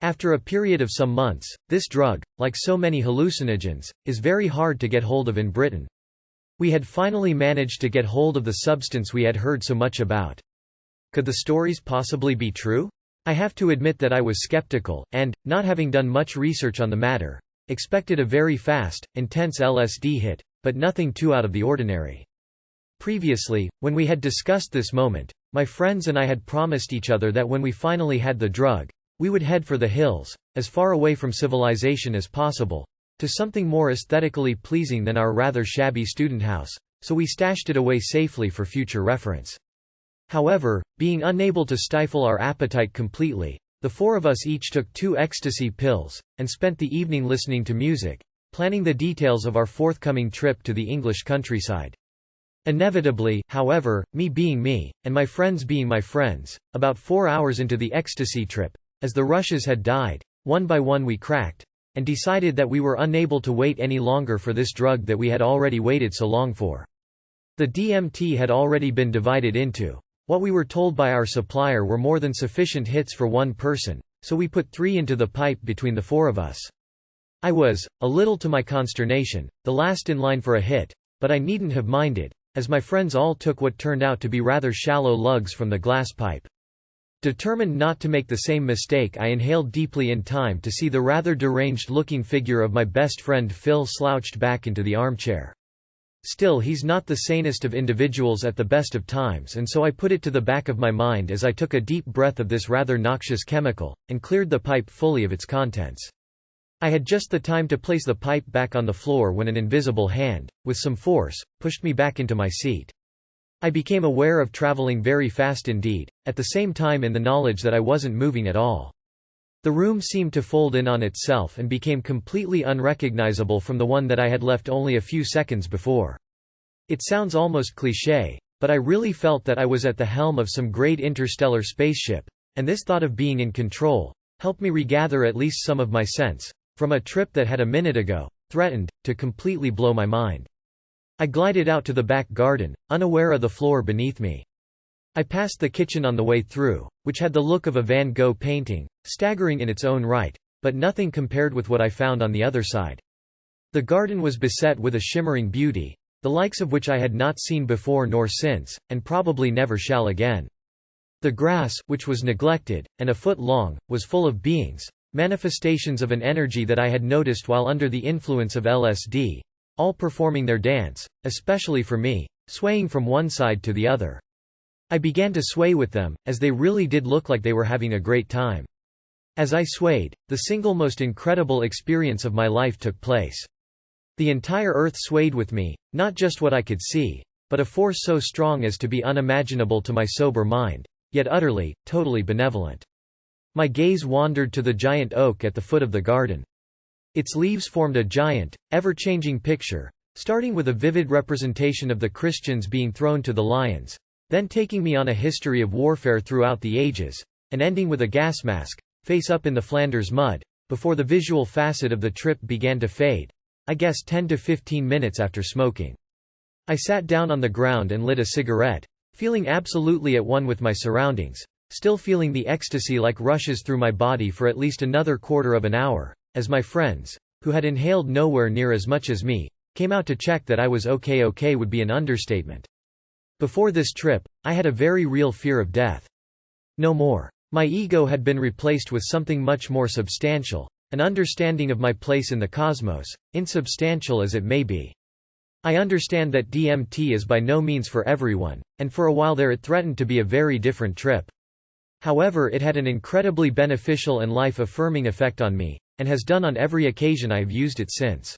After a period of some months, this drug, like so many hallucinogens, is very hard to get hold of in Britain. We had finally managed to get hold of the substance we had heard so much about. Could the stories possibly be true? I have to admit that I was skeptical, and, not having done much research on the matter, expected a very fast, intense LSD hit, but nothing too out of the ordinary. Previously, when we had discussed this moment, my friends and I had promised each other that when we finally had the drug, we would head for the hills, as far away from civilization as possible, to something more aesthetically pleasing than our rather shabby student house, so we stashed it away safely for future reference. However, being unable to stifle our appetite completely, the four of us each took 2 ecstasy pills, and spent the evening listening to music, planning the details of our forthcoming trip to the English countryside. Inevitably, however, me being me, and my friends being my friends, about 4 hours into the ecstasy trip, as the rushes had died, one by one we cracked, and decided that we were unable to wait any longer for this drug that we had already waited so long for. The DMT had already been divided into what we were told by our supplier were more than sufficient hits for one person, so we put 3 into the pipe between the 4 of us. I was, a little to my consternation, the last in line for a hit, but I needn't have minded, as my friends all took what turned out to be rather shallow lugs from the glass pipe. Determined not to make the same mistake, I inhaled deeply in time to see the rather deranged-looking figure of my best friend Phil slouched back into the armchair. Still, he's not the sanest of individuals at the best of times, and so I put it to the back of my mind as I took a deep breath of this rather noxious chemical, and cleared the pipe fully of its contents. I had just the time to place the pipe back on the floor when an invisible hand, with some force, pushed me back into my seat. I became aware of traveling very fast indeed, at the same time in the knowledge that I wasn't moving at all. The room seemed to fold in on itself and became completely unrecognizable from the one that I had left only a few seconds before. It sounds almost cliché, but I really felt that I was at the helm of some great interstellar spaceship, and this thought of being in control helped me regather at least some of my sense, from a trip that had a minute ago threatened to completely blow my mind. I glided out to the back garden, unaware of the floor beneath me. I passed the kitchen on the way through, which had the look of a Van Gogh painting, staggering in its own right, but nothing compared with what I found on the other side. The garden was beset with a shimmering beauty, the likes of which I had not seen before nor since, and probably never shall again. The grass, which was neglected, and a foot long, was full of beings, manifestations of an energy that I had noticed while under the influence of LSD, all performing their dance, especially for me, swaying from one side to the other. I began to sway with them, as they really did look like they were having a great time. As I swayed, the single most incredible experience of my life took place. The entire earth swayed with me, not just what I could see, but a force so strong as to be unimaginable to my sober mind, yet utterly, totally benevolent. My gaze wandered to the giant oak at the foot of the garden. Its leaves formed a giant, ever-changing picture, starting with a vivid representation of the Christians being thrown to the lions, then taking me on a history of warfare throughout the ages, and ending with a gas mask, face up in the Flanders mud, before the visual facet of the trip began to fade, I guess 10 to 15 minutes after smoking. I sat down on the ground and lit a cigarette, feeling absolutely at one with my surroundings, still feeling the ecstasy like rushes through my body for at least another quarter of an hour, as my friends, who had inhaled nowhere near as much as me, came out to check that I was okay. Okay would be an understatement. Before this trip, I had a very real fear of death. No more. My ego had been replaced with something much more substantial, an understanding of my place in the cosmos, insubstantial as it may be. I understand that DMT is by no means for everyone, and for a while there it threatened to be a very different trip. However, it had an incredibly beneficial and life-affirming effect on me, and has done on every occasion I have used it since.